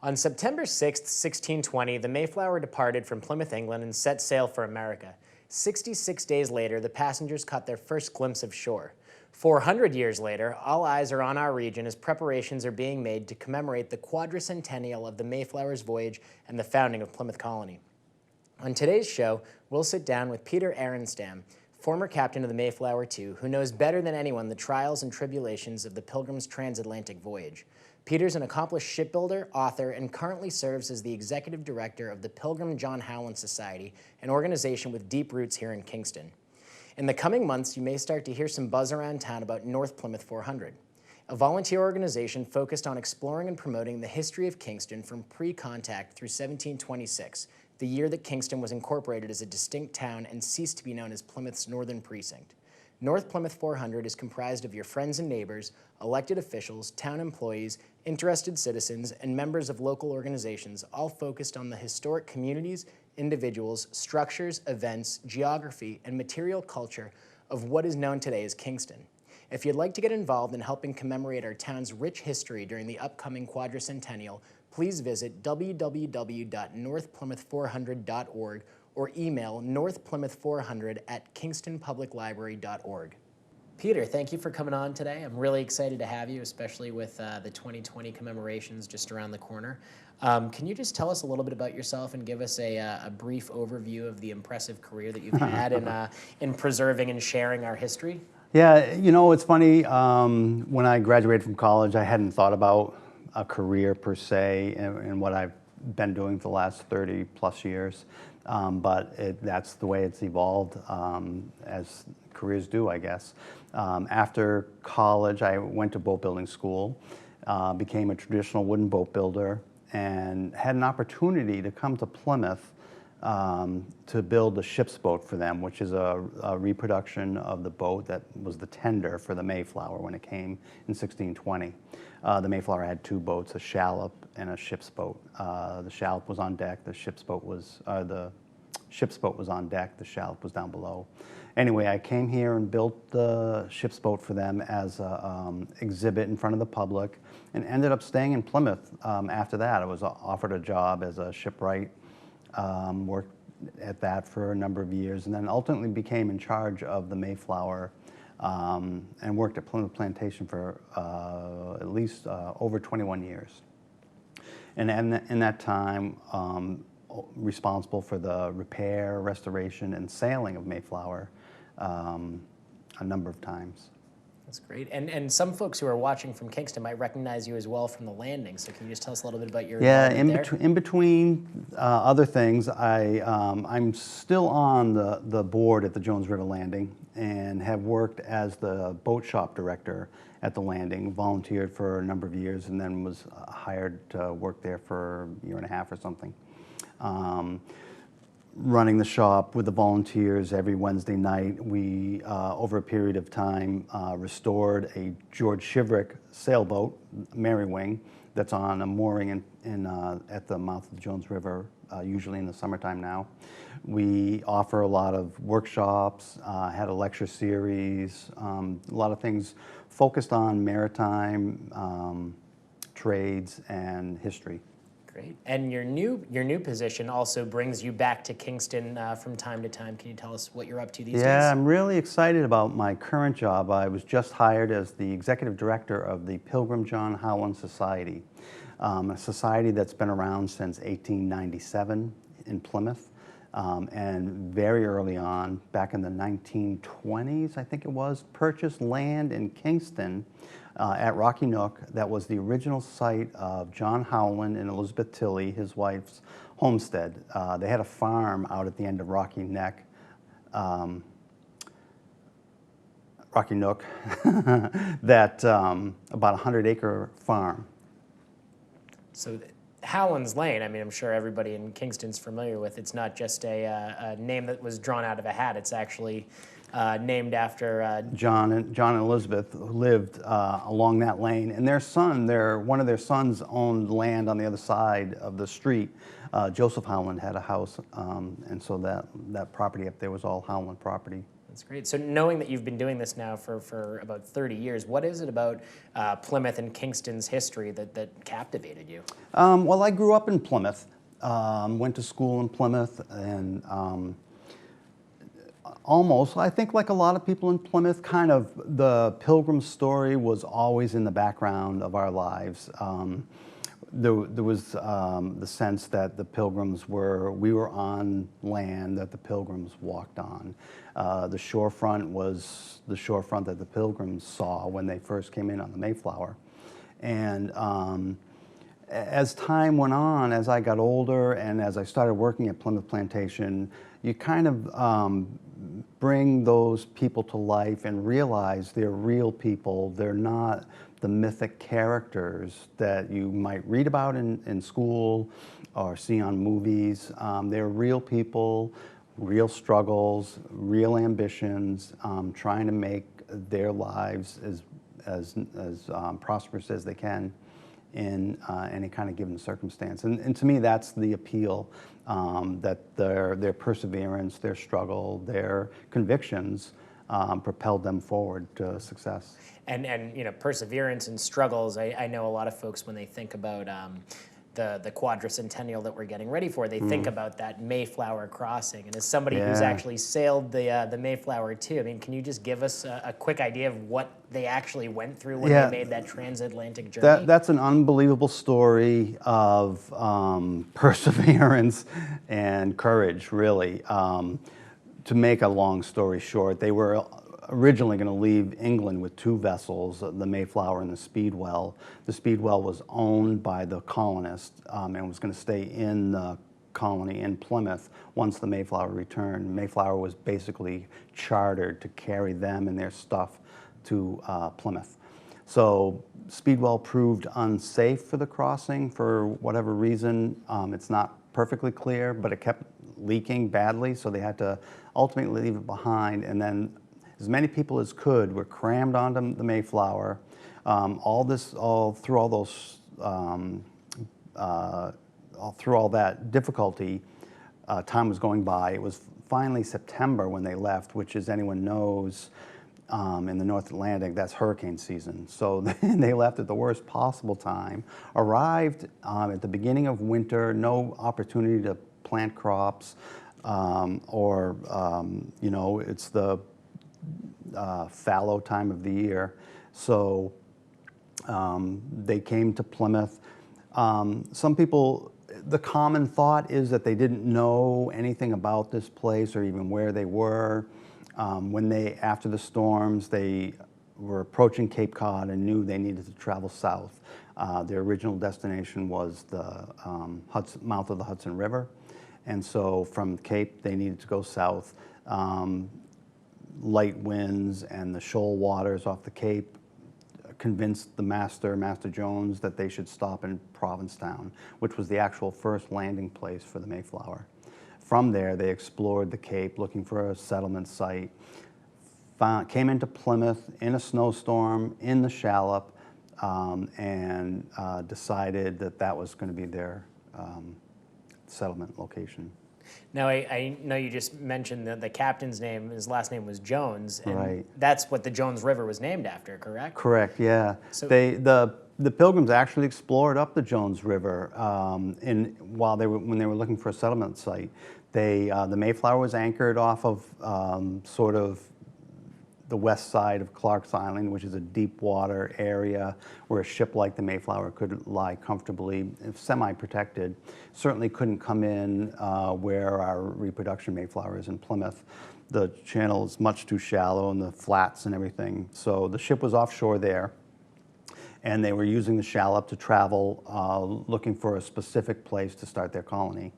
On September 6, 1620, the Mayflower departed from Plymouth, England, and set sail for America. 66 days later, the passengers caught their first glimpse of shore. 400 years later, all eyes are on our region as preparations are being made to commemorate the quadricentennial of the Mayflower's voyage and the founding of Plymouth Colony. On today's show, we'll sit down with Peter Arenstam, former captain of the Mayflower II, who knows better than anyone the trials and tribulations of the Pilgrim's transatlantic voyage. Peter's an accomplished shipbuilder, author, and currently serves as the executive director of the Pilgrim John Howland Society, an organization with deep roots here in Kingston. In the coming months, you may start to hear some buzz around town about North Plymouth 400, a volunteer organization focused on exploring and promoting the history of Kingston from pre-contact through 1726, the year that Kingston was incorporated as a distinct town and ceased to be known as Plymouth's Northern Precinct. North Plymouth 400 is comprised of your friends and neighbors, elected officials, town employees, interested citizens, and members of local organizations, all focused on the historic communities, individuals, structures, events, geography, and material culture of what is known today as Kingston. If you'd like to get involved in helping commemorate our town's rich history during the upcoming quadricentennial, please visit www.northplymouth400.org or email northplymouth400@kingstonpubliclibrary.org. Peter, thank you for coming on today. I'm really excited to have you, especially with the 2020 commemorations just around the corner. Can you just tell us a little bit about yourself and give us a brief overview of the impressive career that you've had in preserving and sharing our history? Yeah, you know, it's funny, when I graduated from college, I hadn't thought about a career per se in what I've been doing for the last 30 plus years, but that's the way it's evolved, as careers do, I guess. After college, I went to boat building school, became a traditional wooden boat builder, and had an opportunity to come to Plymouth to build a ship's boat for them, which is a reproduction of the boat that was the tender for the Mayflower when it came in 1620. The Mayflower had two boats, a shallop and a ship's boat. The shallop was on deck, the ship's boat was on deck, the shallop was down below. Anyway, I came here and built the ship's boat for them as an exhibit in front of the public, and ended up staying in Plymouth after that. I was offered a job as a shipwright, worked at that for a number of years, and then ultimately became in charge of the Mayflower, and worked at Plymouth Plantation for at least over 21 years. And in that time, responsible for the repair, restoration, and sailing of Mayflower a number of times. That's great. And some folks who are watching from Kingston might recognize you as well from the landing. So can you just tell us a little bit about your involvement there? In between other things, I'm still on the board at the Jones River Landing and have worked as the boat shop director at the landing, volunteered for a number of years, and then was hired to work there for a year and a half or something. Running the shop with the volunteers every Wednesday night. We, over a period of time, restored a George Shiverick sailboat, Mary Wing, that's on a mooring at the mouth of the Jones River, usually in the summertime now. We offer a lot of workshops, had a lecture series, a lot of things focused on maritime trades and history. Great. And your new position also brings you back to Kingston from time to time. Can you tell us what you're up to these days? Yeah, I'm really excited about my current job. I was just hired as the executive director of the Pilgrim John Howland Society, a society that's been around since 1897 in Plymouth. And very early on, back in the 1920s, I think it was, purchased land in Kingston at Rocky Nook that was the original site of John Howland and Elizabeth Tilley, his wife's homestead. They had a farm out at the end of Rocky Nook, that about a 100-acre farm. So Howland's Lane, I mean, I'm sure everybody in Kingston's familiar with. It's not just a name that was drawn out of a hat. It's actually named after John and Elizabeth, who lived along that lane, and their son, one of their sons owned land on the other side of the street. Joseph Howland had a house, and so that property up there was all Howland property. That's great. So knowing that you've been doing this now for about 30 years, what is it about Plymouth and Kingston's history that captivated you? Well, I grew up in Plymouth, went to school in Plymouth, and almost, I think like a lot of people in Plymouth, kind of the Pilgrim story was always in the background of our lives. There was the sense that the Pilgrims we were on land that the Pilgrims walked on. The shorefront was the shorefront that the Pilgrims saw when they first came in on the Mayflower. And as time went on, as I got older and as I started working at Plymouth Plantation, you kind of bring those people to life and realize they're real people. They're not the mythic characters that you might read about in school or see on movies. They're real people, real struggles, real ambitions, trying to make their lives as prosperous as they can in any kind of given circumstance. And to me, that's the appeal, that their perseverance, their struggle, their convictions propelled them forward to success. And you know, perseverance and struggles, I know a lot of folks, when they think about the quadricentennial that we're getting ready for, they think about that Mayflower crossing. And as somebody who's actually sailed the Mayflower II, I mean, can you just give us a quick idea of what they actually went through when they made that transatlantic journey? That's an unbelievable story of perseverance and courage, really. To make a long story short, they were originally going to leave England with two vessels, the Mayflower and the Speedwell. The Speedwell was owned by the colonists and was going to stay in the colony in Plymouth once the Mayflower returned. Mayflower was basically chartered to carry them and their stuff to Plymouth. So Speedwell proved unsafe for the crossing for whatever reason. It's not perfectly clear, but it kept leaking badly, so they had to ultimately leave it behind. And then as many people as could were crammed onto the Mayflower. Through all that difficulty, time was going by. It was finally September when they left, which, as anyone knows, in the North Atlantic, that's hurricane season. So they left at the worst possible time, arrived at the beginning of winter, no opportunity to plant crops, you know, it's the fallow time of the year. So they came to Plymouth. Some people, the common thought is that they didn't know anything about this place or even where they were. After the storms, they were approaching Cape Cod and knew they needed to travel south. Their original destination was the mouth of the Hudson River. And so from Cape, they needed to go south. Light winds and the shoal waters off the Cape convinced the Master Jones, that they should stop in Provincetown, which was the actual first landing place for the Mayflower. From there, they explored the Cape looking for a settlement site, came into Plymouth in a snowstorm, in the shallop, and decided that that was going to be their settlement location. Now, I know you just mentioned that the captain's name, his last name was Jones, and Right. that's what the Jones River was named after, correct? Correct, yeah. So- The Pilgrims actually explored up the Jones River when they were looking for a settlement site. The Mayflower was anchored off of sort of the west side of Clark's Island, which is a deep water area where a ship like the Mayflower could lie comfortably, semi-protected. Certainly couldn't come in where our reproduction Mayflower is in Plymouth. The channel is much too shallow and the flats and everything. So the ship was offshore there, and they were using the shallop to travel, looking for a specific place to start their colony.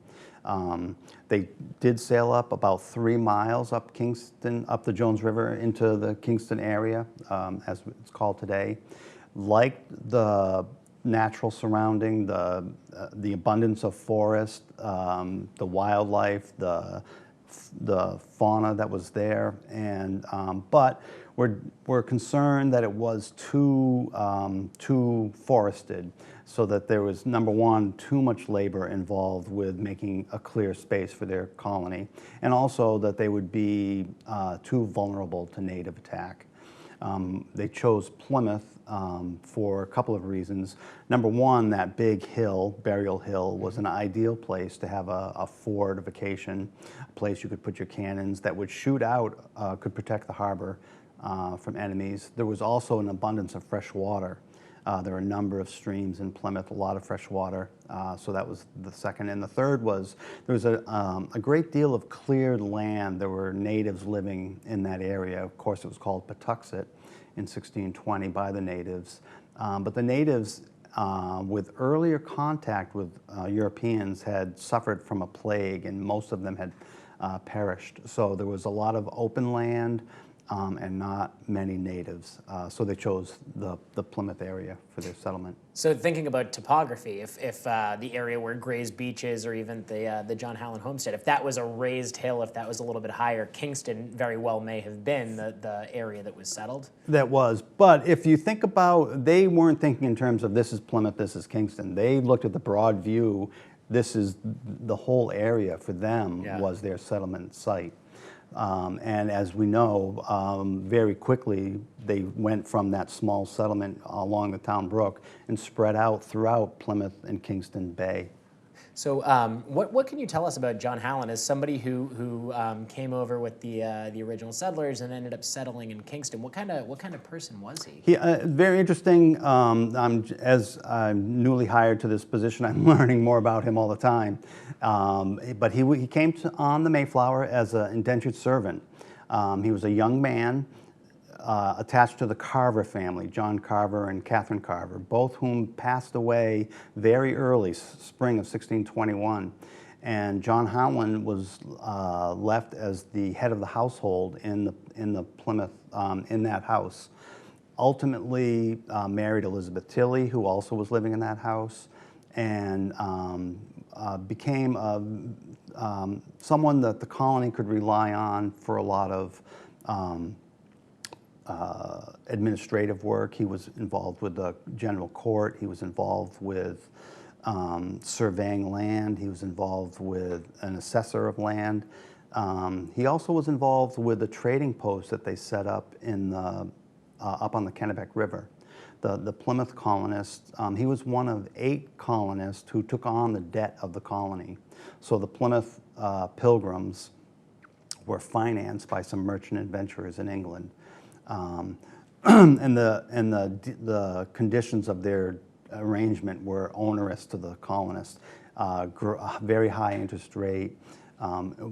They did sail up about 3 miles up the Jones River into the Kingston area, as it's called today. Liked the natural surrounding, the abundance of forest, the wildlife, the fauna that was there, and but we're concerned that it was too forested. so that there was, number one, too much labor involved with making a clear space for their colony, and also that they would be too vulnerable to native attack. They chose Plymouth for a couple of reasons. Number one, that big hill, Burial Hill, was an ideal place to have a fortification, a place you could put your cannons that would shoot out, could protect the harbor from enemies. There was also an abundance of fresh water. There were a number of streams in Plymouth, a lot of fresh water, so that was the second. And the third was there was a great deal of cleared land. There were natives living in that area. Of course, it was called Patuxet in 1620 by the natives. But the natives, with earlier contact with Europeans, had suffered from a plague, and most of them had perished. So there was a lot of open land, and not many natives. So they chose the Plymouth area for their settlement. So thinking about topography, if the area where Gray's Beach is, or even the John Howland homestead, if that was a raised hill, if that was a little bit higher, Kingston very well may have been the area that was settled. That was, but if you think about, they weren't thinking in terms of this is Plymouth, this is Kingston. They looked at the broad view. This is the whole area for them was their settlement site. And as we know, very quickly they went from that small settlement along the town brook and spread out throughout Plymouth and Kingston Bay. So what can you tell us about John Howland as somebody who came over with the original settlers and ended up settling in Kingston? What kind of person was he? He very interesting. As I'm newly hired to this position, I'm learning more about him all the time. But he came on the Mayflower as an indentured servant. He was a young man attached to the Carver family, John Carver and Catherine Carver, both whom passed away very early, spring of 1621. And John Howland was left as the head of the household in the Plymouth, in that house. Ultimately married Elizabeth Tilley, who also was living in that house, and became someone that the colony could rely on for a lot of administrative work. He was involved with the general court. He was involved with surveying land. He was involved with an assessor of land. He also was involved with the trading post that they set up up on the Kennebec River. The Plymouth colonists, he was one of 8 colonists who took on the debt of the colony. So the Plymouth Pilgrims were financed by some merchant adventurers in England. And the conditions of their arrangement were onerous to the colonists. Very high interest rate,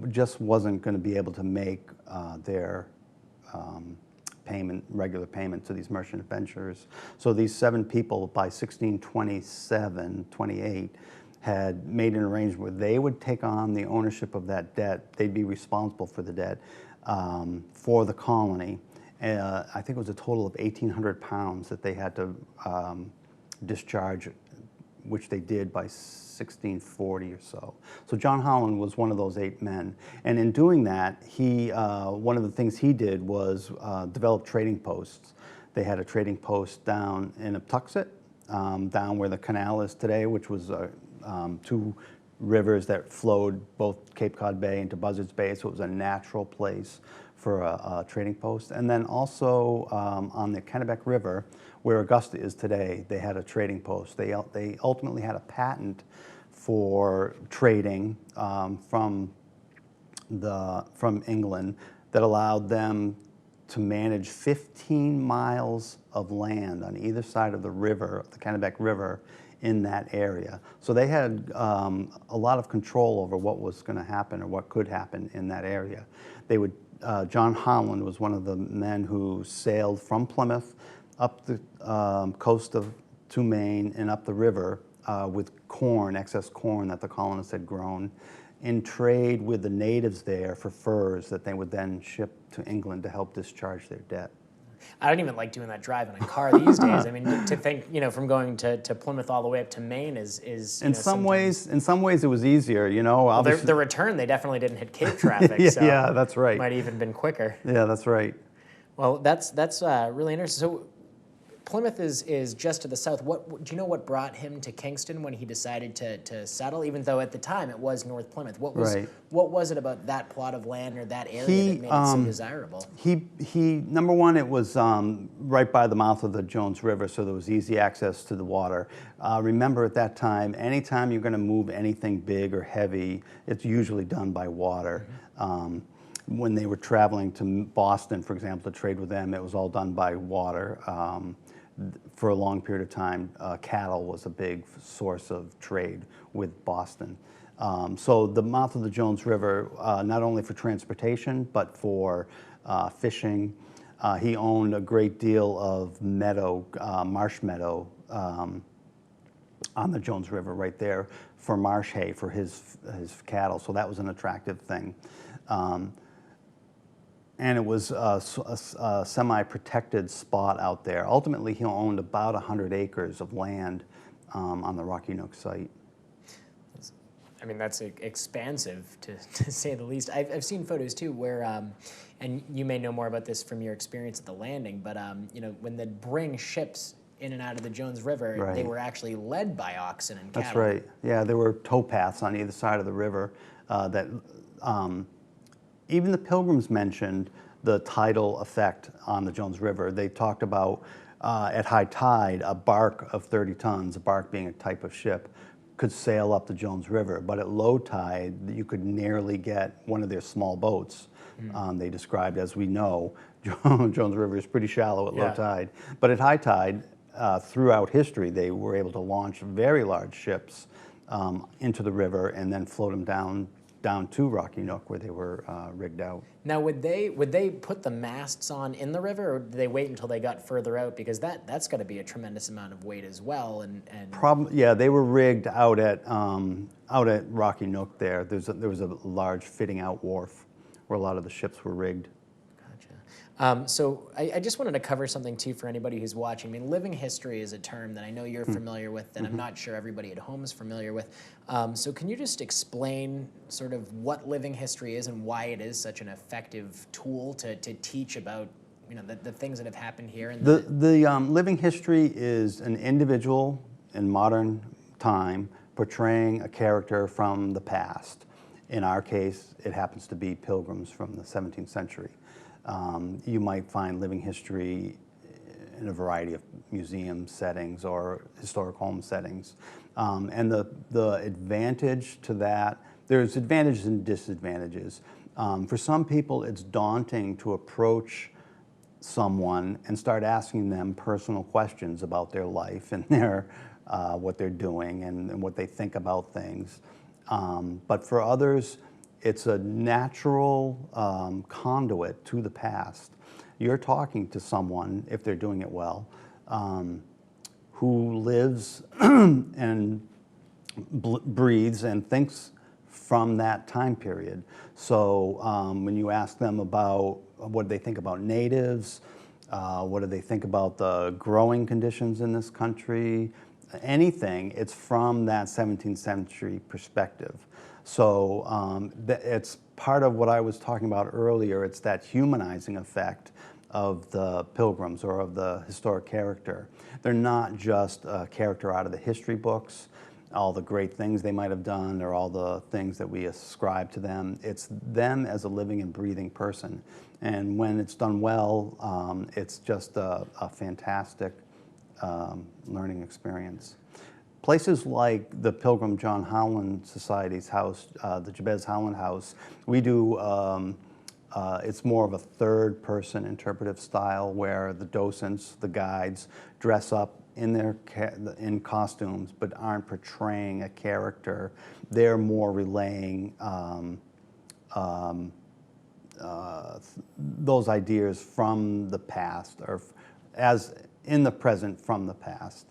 just wasn't going to be able to make their regular payment to these merchant adventurers. So these 7 people by 1627, 28, had made an arrangement where they would take on the ownership of that debt. They'd be responsible for the debt for the colony. I think it was a total of 1,800 pounds that they had to discharge, which they did by 1640 or so. So John Howland was one of those 8 men. And in doing that, one of the things he did was develop trading posts. They had a trading post down in Patuxet, down where the canal is today, which was 2 rivers that flowed both Cape Cod Bay into Buzzards Bay, so it was a natural place for a trading post. And then also on the Kennebec River, where Augusta is today, they had a trading post. They ultimately had a patent for trading from England that allowed them to manage 15 miles of land on either side of the river, the Kennebec River, in that area. So they had a lot of control over what was going to happen or what could happen in that area. John Howland was one of the men who sailed from Plymouth up the coast to Maine and up the river with corn, excess corn that the colonists had grown, in trade with the natives there for furs that they would then ship to England to help discharge their debt. I don't even like doing that drive in a car these days. I mean, to think, from going to Plymouth all the way up to Maine is in some ways it was easier, Well, the return, they definitely didn't hit Cape traffic. Yeah, so yeah, that's right. Might have even been quicker. Yeah, that's right. Well, that's really interesting. So Plymouth is just to the south. What do you know? What brought him to Kingston when he decided to settle? Even though at the time it was North Plymouth. What was it about that plot of land or that area that made it so desirable? He number one, it was right by the mouth of the Jones River, so there was easy access to the water. Remember, at that time, anytime you're going to move anything big or heavy, it's usually done by water. When they were traveling to Boston, for example, to trade with them, it was all done by water. For a long period of time, cattle was a big source of trade with Boston. So the mouth of the Jones River, not only for transportation, but for fishing. He owned a great deal of meadow, marsh meadow, on the Jones River right there for marsh hay for his cattle. So that was an attractive thing. And it was a semi-protected spot out there. Ultimately, he owned about 100 acres of land on the Rocky Nook site. I mean, that's expansive, to say the least. I've seen photos, too, where, and you may know more about this from your experience at the landing, but, you know, when they'd bring ships in and out of the Jones River, right. They were actually led by oxen and cattle. That's right. Yeah, there were towpaths on either side of the river that... even the Pilgrims mentioned the tidal effect on the Jones River. They talked about at high tide, a bark of 30 tons, a bark being a type of ship, could sail up the Jones River. But at low tide, you could nearly get one of their small boats. They described, as we know, Jones River is pretty shallow at low tide. But at high tide, throughout history, they were able to launch very large ships into the river and then float them down to Rocky Nook where they were rigged out. Now, would they put the masts on in the river, or did they wait until they got further out? Because that's got to be a tremendous amount of weight as well. Yeah, they were rigged out at Rocky Nook. There was a large fitting out wharf where a lot of the ships were rigged. So I just wanted to cover something, too, for anybody who's watching. I mean, living history is a term that I know you're familiar with, and I'm not sure everybody at home is familiar with. So can you just explain sort of what living history is and why it is such an effective tool to teach about, you know, the things that have happened here? And the living history is an individual in modern time portraying a character from the past. In our case, it happens to be pilgrims from the 17th century. You might find living history in a variety of museum settings or historic home settings. And the advantage to that, there's advantages and disadvantages. For some people, it's daunting to approach someone and start asking them personal questions about their life and what they're doing and what they think about things. But for others, it's a natural conduit to the past. You're talking to someone, if they're doing it well, who lives and breathes and thinks from that time period. So when you ask them about what they think about natives, what do they think about the growing conditions in this country, anything, it's from that 17th century perspective. So it's part of what I was talking about earlier. It's that humanizing effect of the pilgrims or of the historic character. They're not just a character out of the history books, all the great things they might have done or all the things that we ascribe to them. It's them as a living and breathing person. And when it's done well, it's just a fantastic learning experience. Places like the Pilgrim John Howland Society's house, the Jabez Howland House, we do, it's more of a third-person interpretive style where the docents, the guides, dress up in costumes but aren't portraying a character. They're more relaying those ideas from the past, or as in the present from the past.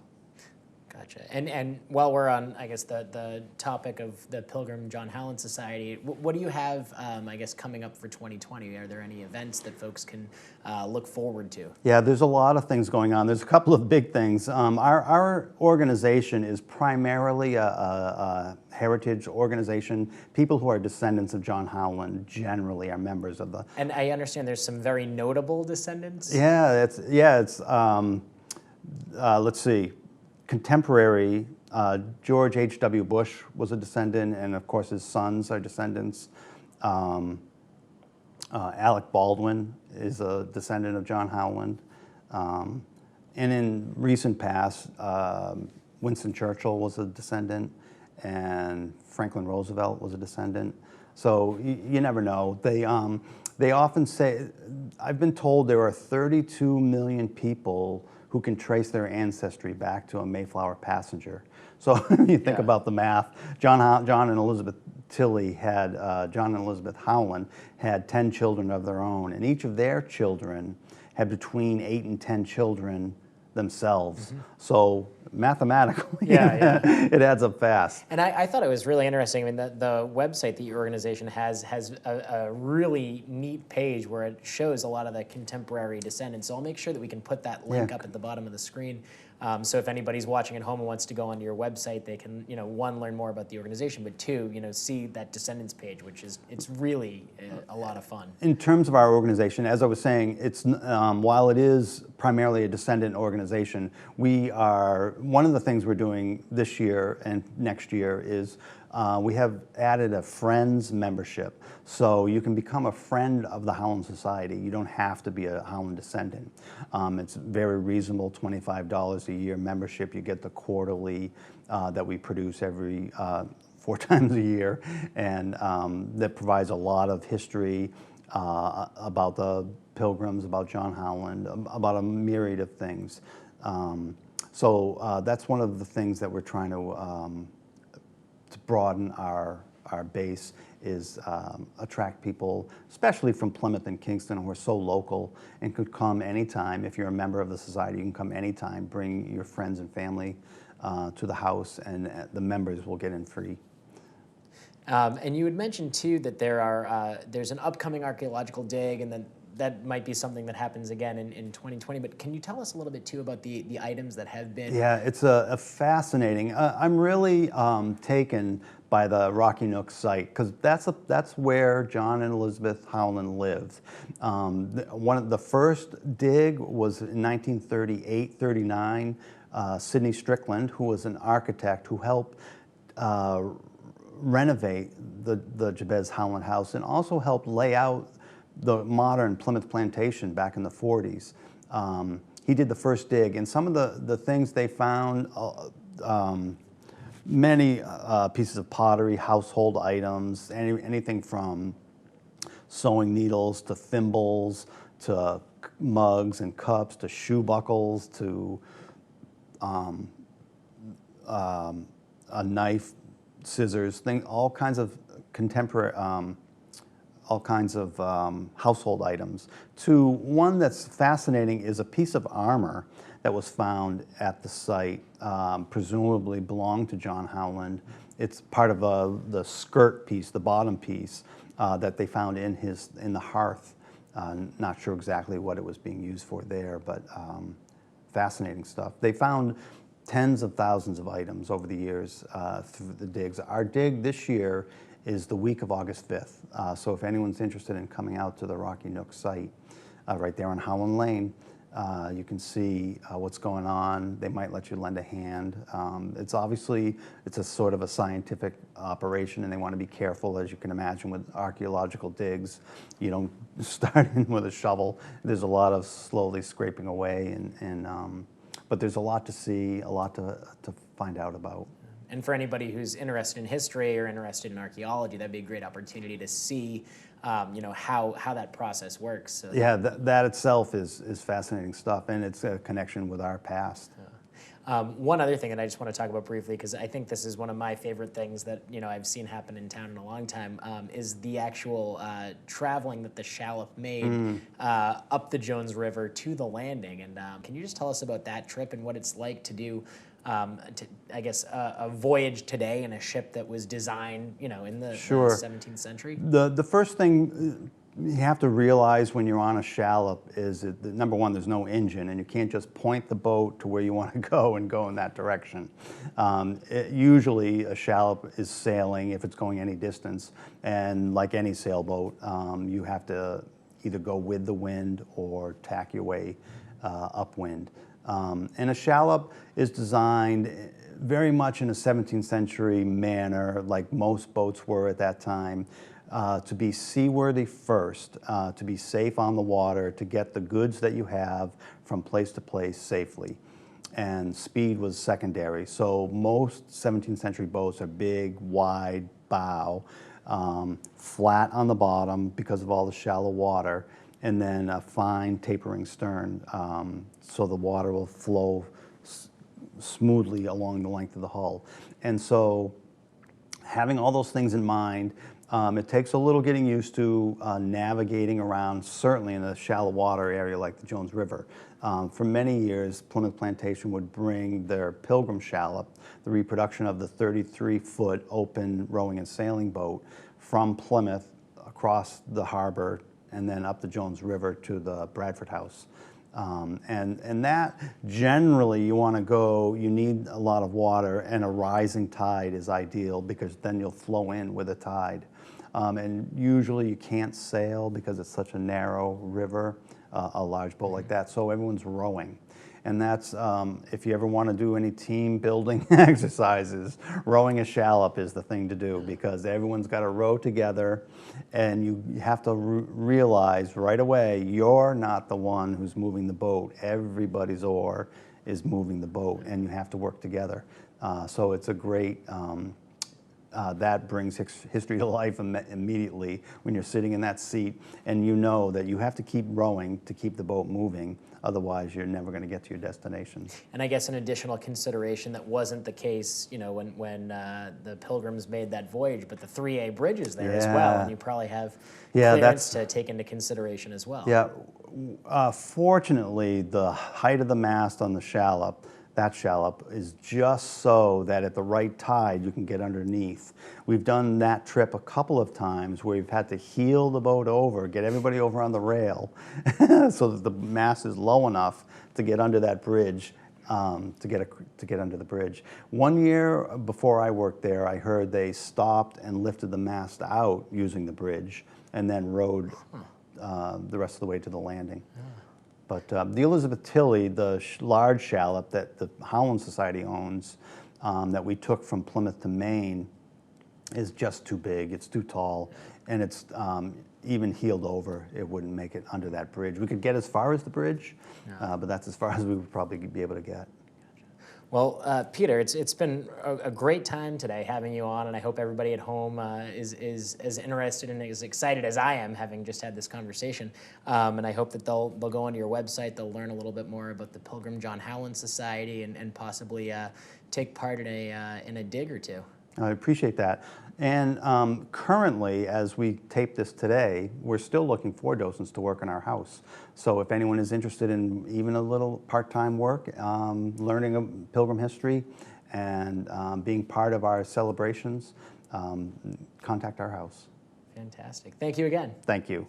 Gotcha. And while we're on, I guess, the topic of the Pilgrim John Howland Society, what do you have, I guess, coming up for 2020? Are there any events that folks can look forward to? Yeah, there's a lot of things going on. There's a couple of big things. Our organization is primarily a heritage organization. People who are descendants of John Howland generally are members of the... And I understand there's some very notable descendants? Yeah, it's Let's see, contemporary, George H.W. Bush was a descendant, and of course his sons are descendants. Alec Baldwin is a descendant of John Howland. And in recent past, Winston Churchill was a descendant, and Franklin Roosevelt was a descendant. So you never know. They often say, I've been told there are 32 million people who can trace their ancestry back to a Mayflower passenger. So you think about the math. John and Elizabeth Howland had 10 children of their own, and each of their children had between 8 and 10 children themselves. So mathematically, it adds up fast. And I thought it was really interesting. I mean, the website that your organization has a really neat page where it shows a lot of the contemporary descendants. So I'll make sure that we can put that link up at the bottom of the screen. So if anybody's watching at home and wants to go onto your website, they can, one, learn more about the organization, but two, see that descendants page, which it's really a lot of fun. In terms of our organization, as I was saying, it's while it is primarily a descendant organization, one of the things we're doing this year and next year is we have added a Friends membership. So you can become a friend of the Howland Society. You don't have to be a Howland descendant. It's very reasonable, $25 a year membership. You get the quarterly that we produce every 4 times a year, and that provides a lot of history about the Pilgrims, about John Howland, about a myriad of things. So that's one of the things that we're trying to broaden our base, is attract people, especially from Plymouth and Kingston, who are so local and could come anytime. If you're a member of the society, you can come anytime, bring your friends and family to the house, and the members will get in free. And you had mentioned too that there's an upcoming archaeological dig, and then that might be something that happens again in 2020, but can you tell us a little bit too about the items that have been? Yeah, it's a fascinating. I'm really taken by the Rocky Nook site, because that's where John and Elizabeth Howland lived. One of the first dig was in 1938-39. Sidney Strickland, who was an architect who helped renovate the Jabez Howland house, and also helped lay out the modern Plymouth plantation back in the 40s. He did the first dig, and some of the things they found, many pieces of pottery, household items, anything from sewing needles to thimbles to mugs and cups to shoe buckles to a knife, scissors, all kinds of contemporary, all kinds of household items. To one that's fascinating is a piece of armor that was found at the site, presumably belonged to John Howland. It's part of the skirt piece, the bottom piece, that they found in the hearth. Not sure exactly what it was being used for there, but fascinating stuff. They found tens of thousands of items over the years through the digs. Our dig this year is the week of August 5th. So if anyone's interested in coming out to the Rocky Nook site, right there on Howland Lane, you can see what's going on. They might let you lend a hand. It's a sort of a scientific operation, and they want to be careful, as you can imagine, with archaeological digs. You don't start in with a shovel. There's a lot of slowly scraping away, but there's a lot to see, a lot to find out about. And for anybody who's interested in history or interested in archaeology, that'd be a great opportunity to see, how that process works. So yeah, that itself is fascinating stuff, and it's a connection with our past. One other thing that I just want to talk about briefly, because I think this is one of my favorite things that I've seen happen in town in a long time, is the actual traveling that the shallop made up the Jones River to the landing. And can you just tell us about that trip and what it's like to do? A voyage today in a ship that was designed, in the 17th century? The first thing you have to realize when you're on a shallop is that, number one, there's no engine, and you can't just point the boat to where you want to go and go in that direction. Usually a shallop is sailing if it's going any distance, and like any sailboat, you have to either go with the wind or tack your way upwind. And a shallop is designed very much in a 17th century manner, like most boats were at that time, to be seaworthy first, to be safe on the water, to get the goods that you have from place to place safely. And speed was secondary. So most 17th century boats are big, wide bow, flat on the bottom because of all the shallow water, and then a fine tapering stern, so the water will flow smoothly along the length of the hull. And so having all those things in mind, it takes a little getting used to navigating around, certainly in a shallow water area like the Jones River. For many years, Plymouth Plantation would bring their Pilgrim shallop, the reproduction of the 33-foot open rowing and sailing boat, from Plymouth across the harbor and then up the Jones River to the Bradford House. And that, generally, you want to go, you need a lot of water, and a rising tide is ideal because then you'll flow in with a tide. And usually you can't sail because it's such a narrow river, a large boat like that, so everyone's rowing. And that's, if you ever want to do any team building exercises, rowing a shallop is the thing to do because everyone's got to row together, and you have to realize right away you're not the one who's moving the boat. Everybody's oar is moving the boat, and you have to work together. So it's a great, that brings history to life immediately when you're sitting in that seat and you know that you have to keep rowing to keep the boat moving. Otherwise, you're never going to get to your destination. And I guess an additional consideration that wasn't the case, you know, when the Pilgrims made that voyage, but the 3A bridge is there as well, and you probably have clearance to take into consideration as well. Yeah, fortunately, the height of the mast on the shallop, that shallop, is just so that at the right tide you can get underneath. We've done that trip a couple of times where we've had to heel the boat over, get everybody over on the rail so that the mast is low enough to get under that bridge, to get under the bridge. One year before I worked there, I heard they stopped and lifted the mast out using the bridge and then rowed the rest of the way to the landing. But the Elizabeth Tilley, the large shallop that the Howland Society owns, that we took from Plymouth to Maine, is just too big. It's too tall, and it's even heeled over, it wouldn't make it under that bridge. We could get as far as the bridge, but that's as far as we would probably be able to get. Well, Peter, it's been a great time today having you on, and I hope everybody at home is as interested and as excited as I am, having just had this conversation. And I hope that they'll go onto your website, they'll learn a little bit more about the Pilgrim John Howland Society, and possibly take part in a dig or two. I appreciate that. And currently, as we tape this today, we're still looking for docents to work in our house. So if anyone is interested in even a little part-time work, learning Pilgrim history and being part of our celebrations, contact our house. Fantastic. Thank you again. Thank you.